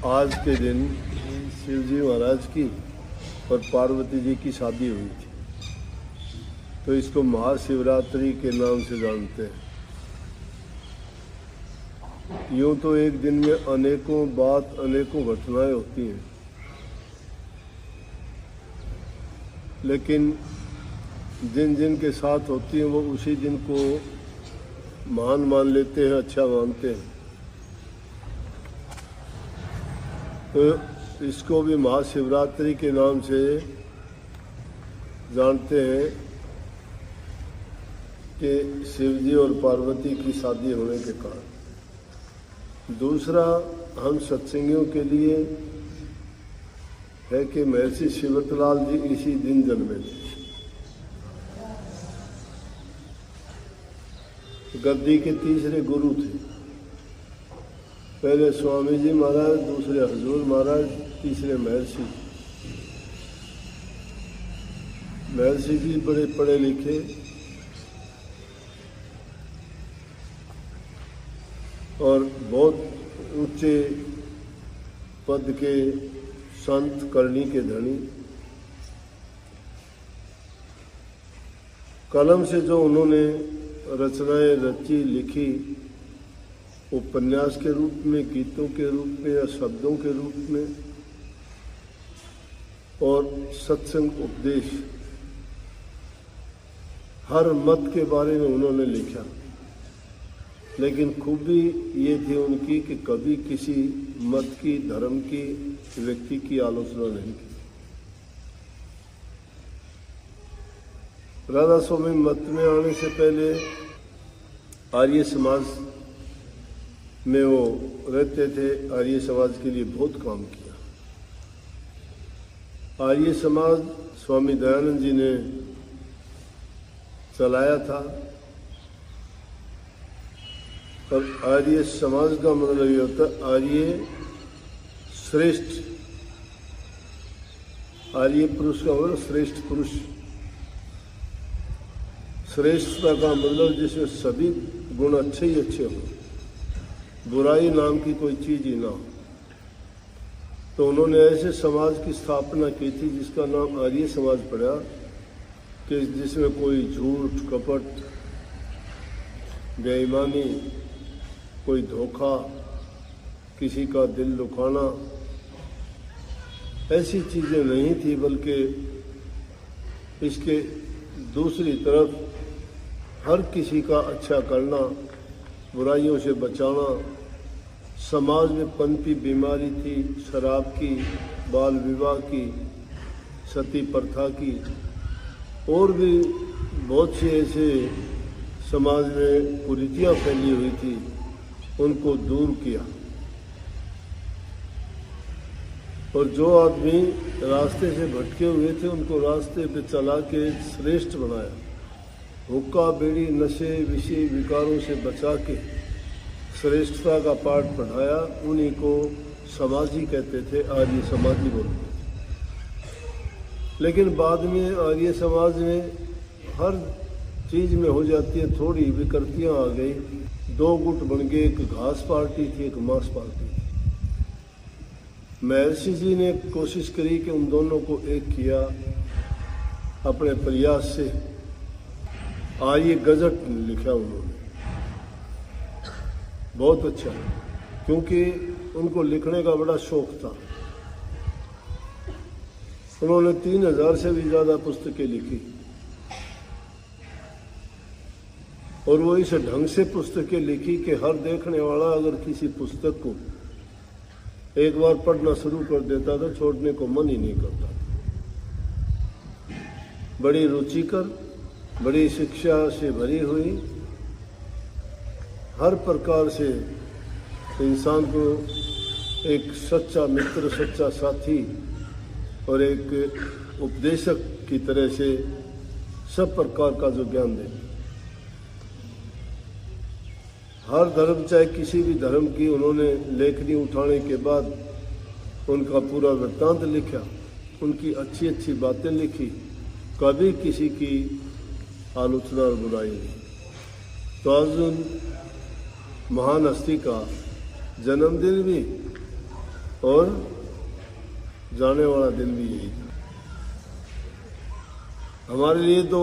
आज के दिन शिव जी महाराज की और पार्वती जी की शादी हुई थी, तो इसको महाशिवरात्रि के नाम से जानते हैं। यूं तो एक दिन में अनेकों घटनाएं होती हैं, लेकिन जिन जिन के साथ होती हैं वो उसी दिन को महान मान लेते हैं, अच्छा मानते हैं। तो इसको भी महाशिवरात्रि के नाम से जानते हैं कि शिवजी और पार्वती की शादी होने के कारण। दूसरा, हम सत्संगियों के लिए है कि महर्षि शिवतलाल जी इसी दिन जन्मे थे। गद्दी के तीसरे गुरु थे। पहले स्वामी जी महाराज, दूसरे हजूर महाराज, तीसरे महर्षि। महर्षि जी बड़े पढ़े लिखे और बहुत ऊंचे पद के संत, करनी के धनी। कलम से जो उन्होंने रचनाएं रची, लिखी, उपन्यास के रूप में, गीतों के रूप में या शब्दों के रूप में, और सत्संग उपदेश, हर मत के बारे में उन्होंने लिखा। लेकिन खूबी ये थी उनकी कि कभी किसी मत की, धर्म की, व्यक्ति की आलोचना नहीं की। राधा स्वामी मत में आने से पहले आर्य समाज में वो रहते थे। आर्य समाज के लिए बहुत काम किया। आर्य समाज स्वामी दयानंद जी ने चलाया था। और आर्य समाज का मतलब ये होता है आर्य श्रेष्ठ। आर्य पुरुष का मतलब श्रेष्ठ पुरुष। श्रेष्ठता का मतलब जिसमें सभी गुण अच्छे ही अच्छे हों, बुराई नाम की कोई चीज ही ना हो। तो उन्होंने ऐसे समाज की स्थापना की थी जिसका नाम आर्य समाज पड़ा, कि जिसमें कोई झूठ, कपट, बेईमानी, कोई धोखा, किसी का दिल दुखाना, ऐसी चीजें नहीं थी। बल्कि इसके दूसरी तरफ हर किसी का अच्छा करना, बुराइयों से बचाना। समाज में पनपी बीमारी थी शराब की, बाल विवाह की, सती प्रथा की, और भी बहुत से ऐसे समाज में कुरीतियां फैली हुई थी, उनको दूर किया। और जो आदमी रास्ते से भटके हुए थे उनको रास्ते पे चला के श्रेष्ठ बनाया। हुक्का, बीड़ी, नशे, विषय, विकारों से बचा के श्रेष्ठता का पाठ पढ़ाया। उन्हीं को समाजी कहते थे, आर्य समाजी बोलते थे। लेकिन बाद में आर्य समाज में हर चीज में हो जाती है, थोड़ी विकृतियां आ गई। दो गुट बन गए, एक घास पार्टी थी, एक मांस पार्टी थी। महर्षि जी ने कोशिश करी कि उन दोनों को एक किया अपने प्रयास से। आर्य गजट लिखा उन्होंने, बहुत अच्छा, क्योंकि उनको लिखने का बड़ा शौक था। उन्होंने 3000 से भी ज्यादा पुस्तकें लिखी, और वो इस ढंग से पुस्तकें लिखी कि हर देखने वाला अगर किसी पुस्तक को एक बार पढ़ना शुरू कर देता तो छोड़ने को मन ही नहीं करता। बड़ी रुचिकर, बड़ी शिक्षा से भरी हुई, हर प्रकार से इंसान को एक सच्चा मित्र, सच्चा साथी और एक उपदेशक की तरह से सब प्रकार का जो ज्ञान देते। हर धर्म, चाहे किसी भी धर्म की, उन्होंने लेखनी उठाने के बाद उनका पूरा वृत्तांत लिखा, उनकी अच्छी अच्छी बातें लिखी, कभी किसी की आलोचना और बुराई नहीं। तो आज उन महान हस्ती का जन्मदिन भी और जाने वाला दिन भी यही था। हमारे लिए तो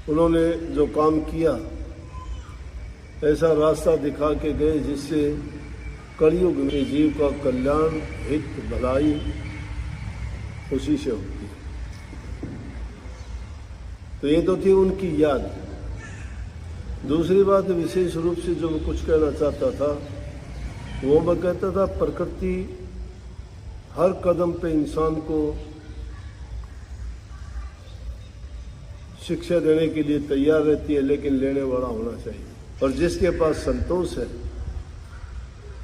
उन्होंने जो काम किया, ऐसा रास्ता दिखा के गए जिससे कलयुग में जीव का कल्याण, हित, भलाई उसी से होती है। तो ये तो थी उनकी याद। दूसरी बात विशेष रूप से जो मैं कुछ कहना चाहता था, वो मैं कहता था प्रकृति हर कदम पे इंसान को शिक्षा देने के लिए तैयार रहती है, लेकिन लेने वाला होना चाहिए। और जिसके पास संतोष है,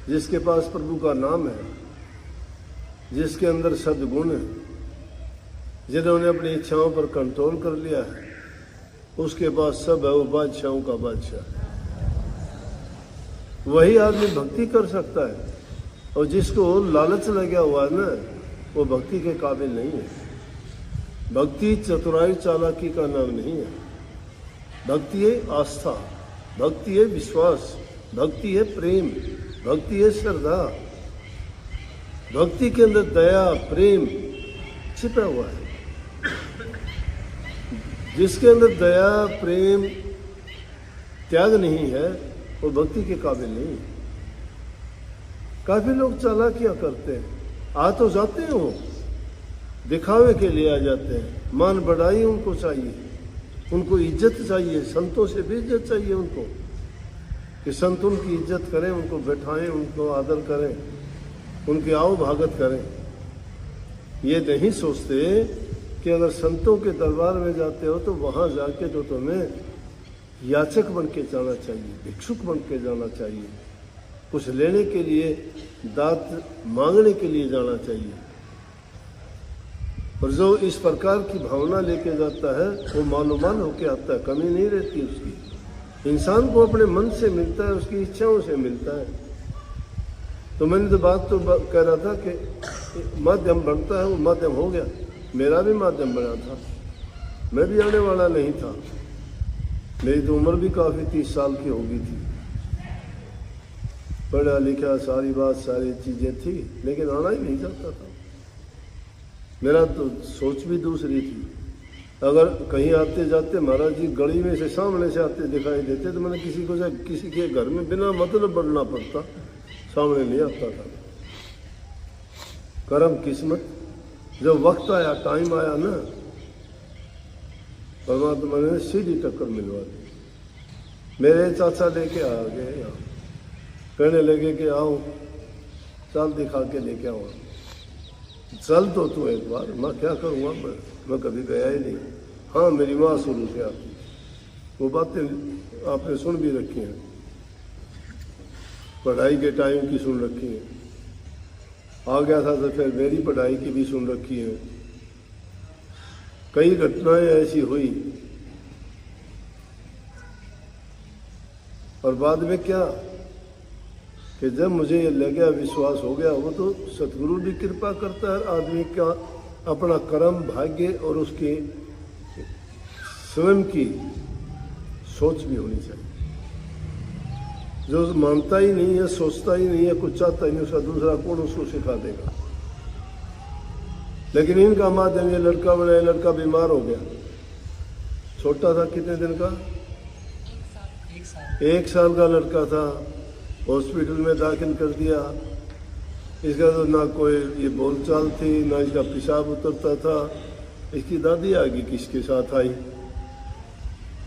जिसके पास प्रभु का नाम है, जिसके अंदर सद्गुण है, जिन्होंने अपनी इच्छाओं पर कंट्रोल कर लिया है, उसके पास सब है, वो बादशाहों का बादशाह है। वही आदमी भक्ति कर सकता है। और जिसको लालच लगा हुआ है ना, वो भक्ति के काबिल नहीं है। भक्ति चतुराई चालाकी का नाम नहीं है। भक्ति है आस्था, भक्ति है विश्वास, भक्ति है प्रेम, भक्ति है श्रद्धा। भक्ति के अंदर दया, प्रेम छिपा हुआ है। जिसके अंदर दया, प्रेम, त्याग नहीं है, वो भक्ति के काबिल नहीं है। काफी लोग चालाकियां करते हैं, आ तो जाते हैं, वो दिखावे के लिए आ जाते हैं। मान बढ़ाई उनको चाहिए, उनको इज्जत चाहिए, संतों से भी इज्जत चाहिए उनको, कि संत उनकी इज्जत करें, उनको बैठाएं, उनको आदर करें, उनके आओ भागत करें। ये नहीं सोचते कि अगर संतों के दरबार में जाते हो तो वहां जाके तो तुम्हें याचक बन के जाना चाहिए, भिक्षुक बन के जाना चाहिए, कुछ लेने के लिए, दात मांगने के लिए जाना चाहिए। और जो इस प्रकार की भावना लेके जाता है, वो मालूमान होके आता है, कमी नहीं रहती उसकी। इंसान को अपने मन से मिलता है, उसकी इच्छाओं से मिलता है। तो मैंने तो बात तो कह रहा था कि माध्यम बनता है, वो माध्यम हो गया। मेरा भी माध्यम बना था, मैं भी आने वाला नहीं था। मेरी तो उम्र भी काफ़ी 30 साल की हो गई थी, पढ़ा लिखा, सारी बात, सारी चीज़ें थी, लेकिन आना ही नहीं चाहता था। मेरा तो सोच भी दूसरी थी। अगर कहीं आते जाते महाराज जी गली में से सामने से आते दिखाई देते तो मैंने किसी के घर में बिना मतलब बढ़ना पड़ता, सामने नहीं आता था। कर्म किस्मत, जब वक्त आया, टाइम आया ना, परमात्मा ने सीधी टक्कर मिलवा दी। मेरे चाचा लेके आ गए यहाँ, कहने लगे कि आओ चल दिखा के लेके आओ। चल तो तू एक बार। मैं क्या करूँगा, मैं कभी गया ही नहीं। हाँ, मेरी माँ शुरू से आती, वो बातें आपने सुन भी रखी हैं, पढ़ाई के टाइम की सुन रखी है। आ गया था तो फिर मेरी पढ़ाई की भी सुन रखी है। कई घटनाएं ऐसी हुई। और बाद में क्या कि जब मुझे ये लगा, विश्वास हो गया, वो तो सतगुरु भी कृपा करता है। आदमी का अपना कर्म, भाग्य और उसकी स्वयं की सोच भी होनी चाहिए। जो मानता ही नहीं है, सोचता ही नहीं है, कुछ चाहता ही नहीं, उसका दूसरा कौन उसको सिखा देगा। लेकिन इनका माध्यम ये लड़का बनाया, लड़का बीमार हो गया, छोटा था, कितने दिन का, एक साल का लड़का था। हॉस्पिटल में दाखिल कर दिया। इसका तो ना कोई ये बोलचाल थी, ना इसका पेशाब उतरता था। इसकी दादी आ गई, किसके साथ आई,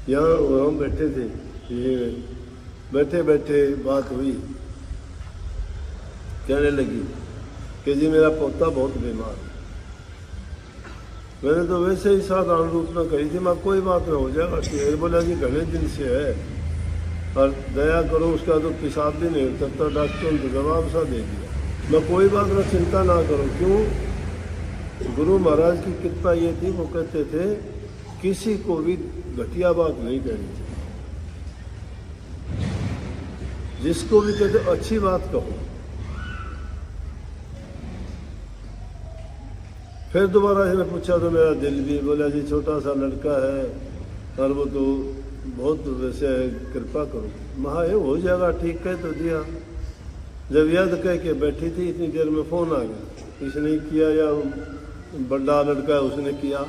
यहाँ हम बैठे थे, ये बैठे बैठे बात हुई। कहने लगी कि जी मेरा पोता बहुत बीमार है। मैंने तो वैसे ही साधारण रूप में कही थी, मैं कोई बात ना हो जाएगा। फिर बोला जी घने दिन से है और दया करो, उसका तो पेशाब भी नहीं उतरता। डॉक्टर ने जवाब सा दे दिया, मैं कोई बात ना, चिंता ना करो। क्यों? गुरु महाराज की कृपा ये थी, वो कहते थे किसी को भी घटिया बात नहीं कहनी चाहिए, जिसको भी कहते अच्छी बात कहो। फिर दोबारा इसने पूछा तो मेरा दिल भी, बोला जी छोटा सा लड़का है और वो तो बहुत वैसे कृपा करो। महा ये हो जाएगा, ठीक कह तो दिया। जब याद कह के बैठी थी इतनी देर में फ़ोन आ गया, इसने किया या बड़ा लड़का है उसने किया,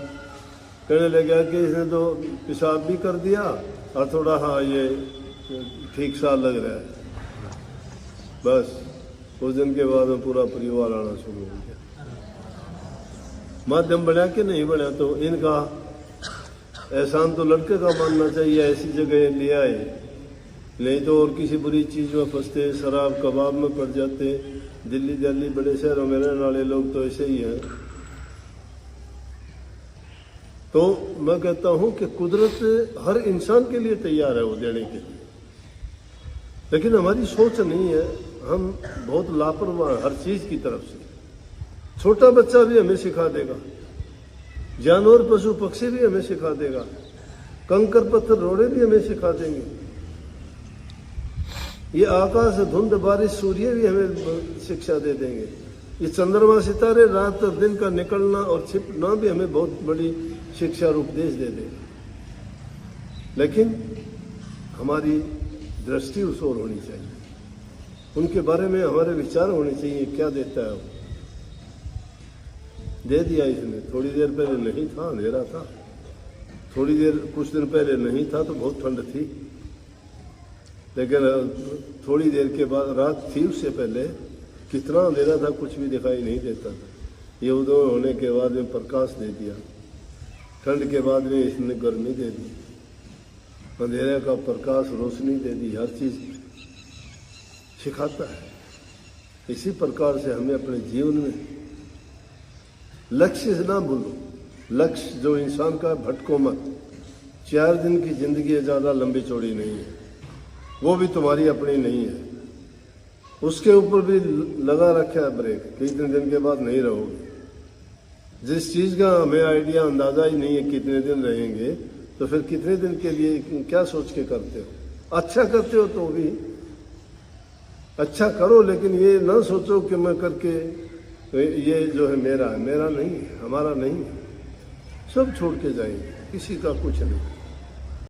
कहने लगा कि इसने तो पेशाब भी कर दिया और थोड़ा हाँ ये ठीक सा लग रहा है। बस उस दिन के बाद में पूरा परिवार आना शुरू हो गया। माध्यम बढ़ा कि नहीं बढ़ा तो इनका एहसान तो लड़के का मानना चाहिए, ऐसी जगह ले आए, नहीं तो और किसी बुरी चीज़ में फंसते, शराब कबाब में पड़ जाते। दिल्ली बड़े शहरों में रहने वाले लोग तो ऐसे ही हैं। तो मैं कहता हूं कि कुदरत हर इंसान के लिए तैयार है वो देने के लिए, लेकिन हमारी सोच नहीं है, हम बहुत लापरवाह हैं हर चीज़ की तरफ से। छोटा बच्चा भी हमें सिखा देगा, जानवर पशु पक्षी भी हमें सिखा देगा, कंकर पत्थर रोड़े भी हमें सिखा देंगे, ये आकाश धुंध बारिश सूर्य भी हमें शिक्षा दे देंगे, ये चंद्रमा सितारे रात और दिन का निकलना और छिपना भी हमें बहुत बड़ी शिक्षा और उपदेश दे देंगे। लेकिन हमारी दृष्टि उस ओर होनी चाहिए, उनके बारे में हमारे विचार होने चाहिए। क्या देता है वो, दे दिया इसने, थोड़ी देर पहले नहीं था, अंधेरा था, थोड़ी देर कुछ दिन पहले नहीं था तो बहुत ठंड थी, लेकिन थोड़ी देर के बाद रात थी, उससे पहले कितना अंधेरा था, कुछ भी दिखाई नहीं देता था। ये उदय होने के बाद में प्रकाश दे दिया, ठंड के बाद में इसने गर्मी दे दी, अंधेरे का प्रकाश रोशनी दे दी, हर चीज़ सिखाता है। इसी प्रकार से हमें अपने जीवन में लक्ष्य से ना भूलो, लक्ष्य जो इंसान का भटको मत। 4 दिन की जिंदगी ज़्यादा लंबी चौड़ी नहीं है, वो भी तुम्हारी अपनी नहीं है, उसके ऊपर भी लगा रखा है ब्रेक, कितने दिन के बाद नहीं रहोगे। जिस चीज़ का हमें आइडिया अंदाज़ा ही नहीं है कितने दिन रहेंगे, तो फिर कितने दिन के लिए क्या सोच के करते हो। अच्छा करते हो तो भी अच्छा करो, लेकिन ये ना सोचो कि मैं करके ये जो है मेरा है, मेरा नहीं है, हमारा नहीं है, सब छोड़ के जाएंगे, किसी का कुछ नहीं।